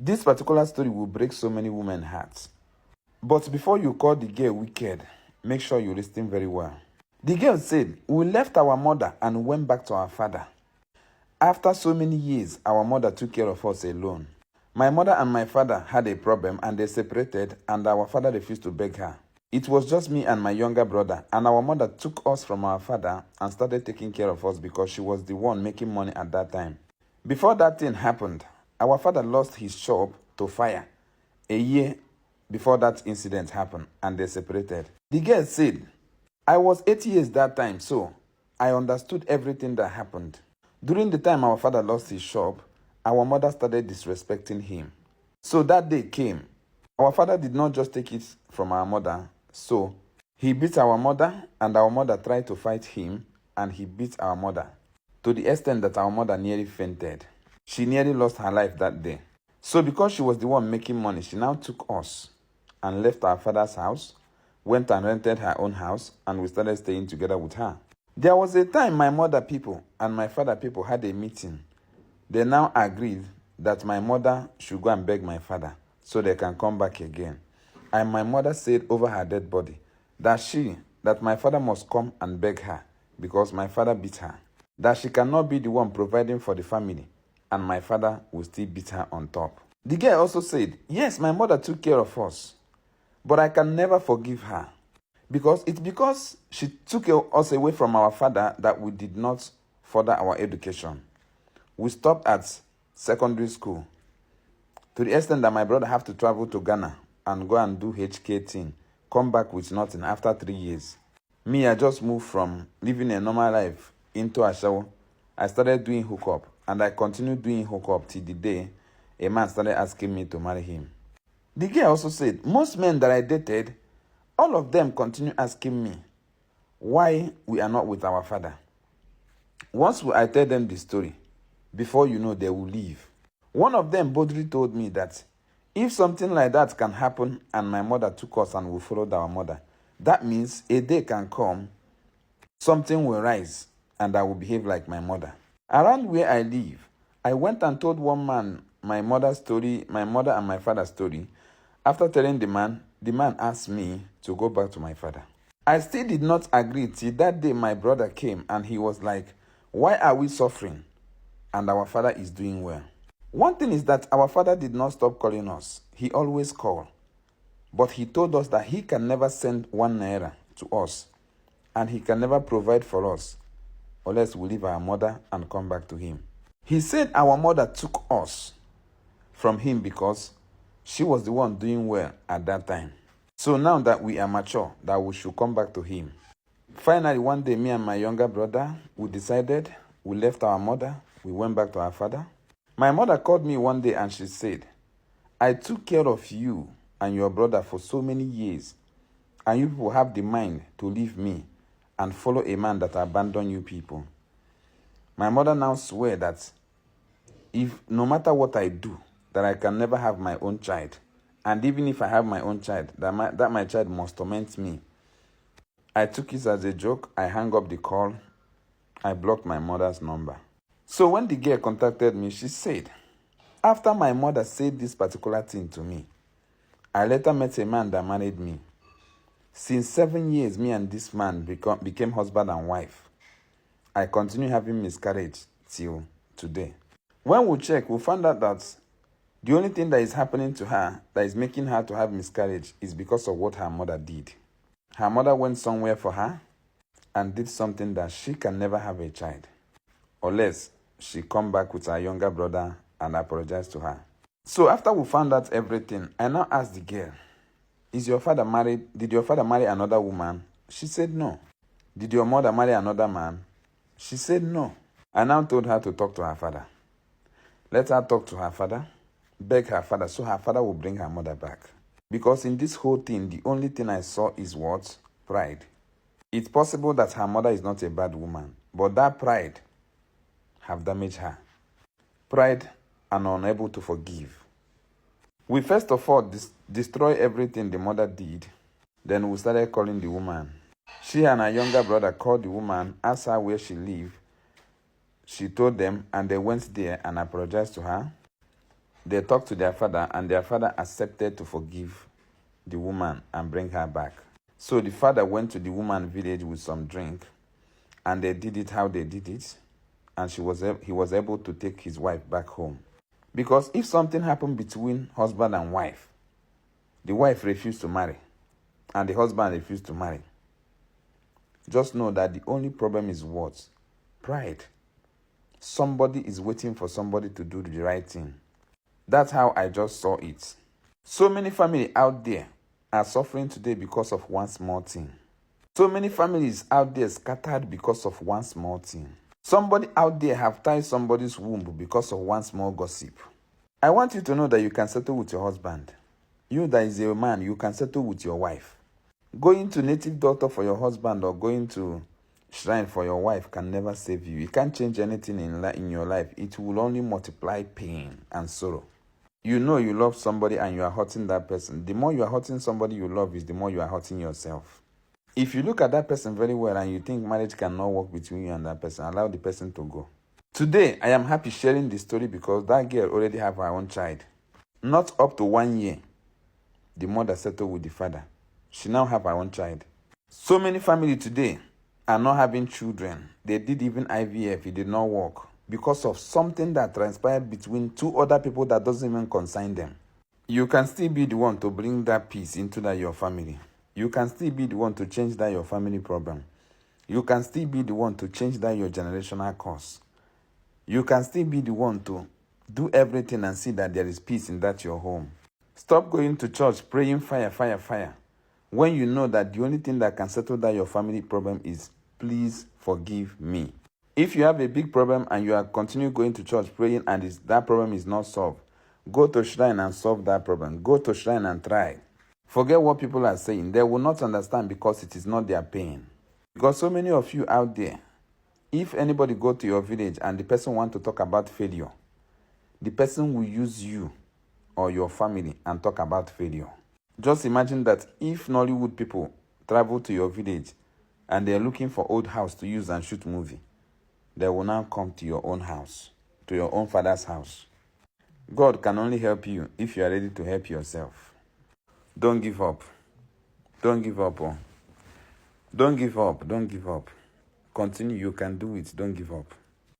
This particular story will break so many women's hearts. But before you call the girl wicked, make sure you listen very well. The girl said, "We left our mother and went back to our father. After so many years, our mother took care of us alone. My mother and my father had a problem and they separated, and our father refused to beg her. It was just me and my younger brother, and our mother took us from our father and started taking care of us because she was the one making money at that time. Before that thing happened, our father lost his shop to fire a year before that incident happened, and they separated." The girl said, "I was 8 years that time, so I understood everything that happened. During the time our father lost his shop, our mother started disrespecting him. So that day came. Our father did not just take it from our mother, so he beat our mother, and our mother tried to fight him, and he beat our mother to the extent that our mother nearly fainted. She nearly lost her life that day. So because she was the one making money, she now took us and left our father's house, went and rented her own house, and we started staying together with her. There was a time my mother people and my father people had a meeting. They now agreed that my mother should go and beg my father so they can come back again. And my mother said over her dead body that my father must come and beg her because my father beat her. That she cannot be the one providing for the family, and my father will still beat her on top. The girl also said, "Yes, my mother took care of us, but I can never forgive her because she took us away from our father that we did not further our education. We stopped at secondary school to the extent that my brother have to travel to Ghana and go and do HK thing, come back with nothing after 3 years. Me, I just moved from living a normal life into Ashawo. I started doing hookup, and I continued doing hookup till the day a man started asking me to marry him." The girl also said, "Most men that I dated, all of them continue asking me why we are not with our father. Once I tell them the story, before you know, they will leave. One of them boldly told me that if something like that can happen and my mother took us and we followed our mother, that means a day can come, something will rise and I will behave like my mother. Around where I live, I went and told one man my mother's story, my mother and my father's story. After telling the man asked me to go back to my father. I still did not agree till that day my brother came and he was like, 'Why are we suffering? And our father is doing well.' One thing is that our father did not stop calling us. He always called. But he told us that he can never send 1 naira to us and he can never provide for us unless we leave our mother and come back to him. He said our mother took us from him because she was the one doing well at that time. So now that we are mature, that we should come back to him. Finally, one day, me and my younger brother, we decided, we left our mother, we went back to our father. My mother called me one day and she said, 'I took care of you and your brother for so many years, and you people have the mind to leave me and follow a man that abandoned you people.' My mother now swear that if no matter what I do, that I can never have my own child. And even if I have my own child, that my child must torment me." I took it as a joke. I hung up the call. I blocked my mother's number. So when the girl contacted me, she said, "After my mother said this particular thing to me, I later met a man that married me. Since 7 years, me and this man became husband and wife. I continue having miscarriage till today." When we check, we found out that the only thing that is happening to her, that is making her to have miscarriage, is because of what her mother did. Her mother went somewhere for her and did something that she can never have a child, unless she come back with her younger brother and apologize to her. So after we found out everything, I now asked the girl, "Is your father married? Did your father marry another woman?" She said no. "Did your mother marry another man?" She said no. I now told her to talk to her father. Let her talk to her father, beg her father, so her father will bring her mother back. Because in this whole thing, the only thing I saw is what? Pride. It's possible that her mother is not a bad woman, but that pride have damaged her. Pride and unable to forgive. We first of all destroy everything the mother did. Then we started calling the woman. She and her younger brother called the woman, asked her where she lived. She told them, and they went there and apologized to her. They talked to their father, and their father accepted to forgive the woman and bring her back. So the father went to the woman's village with some drink, and they did it how they did it, and he was able to take his wife back home. Because if something happened between husband and wife, the wife refused to marry, and the husband refused to marry, just know that the only problem is what? Pride. Somebody is waiting for somebody to do the right thing. That's how I just saw it. So many families out there are suffering today because of one small thing. So many families out there scattered because of one small thing. Somebody out there have tied somebody's womb because of one small gossip. I want you to know that you can settle with your husband. You that is a man, you can settle with your wife. Going to native doctor for your husband or going to shrine for your wife can never save you. It can't change anything in your life. It will only multiply pain and sorrow. You know you love somebody and you are hurting that person. The more you are hurting somebody you love is the more you are hurting yourself. If you look at that person very well and you think marriage cannot work between you and that person, allow the person to go. Today, I am happy sharing this story because that girl already have her own child. Not up to 1 year, the mother settled with the father. She now have her own child. So many families today are not having children. They did even IVF, it did not work because of something that transpired between two other people that doesn't even concern them. You can still be the one to bring that peace into that your family. You can still be the one to change that your family problem. You can still be the one to change that your generational curse. You can still be the one to do everything and see that there is peace in that your home. Stop going to church praying fire, fire, fire, when you know that the only thing that can settle that your family problem is please forgive me. If you have a big problem and you are continue going to church praying and that problem is not solved, go to shrine and solve that problem. Go to shrine and try. Forget what people are saying. They will not understand because it is not their pain. Because so many of you out there, if anybody go to your village and the person want to talk about failure, the person will use you or your family and talk about failure. Just imagine that if Nollywood people travel to your village and they are looking for old house to use and shoot movie, they will now come to your own house, to your own father's house. God can only help you if you are ready to help yourself. Don't give up. Don't give up. Oh. Don't give up. Don't give up. Continue. You can do it. Don't give up.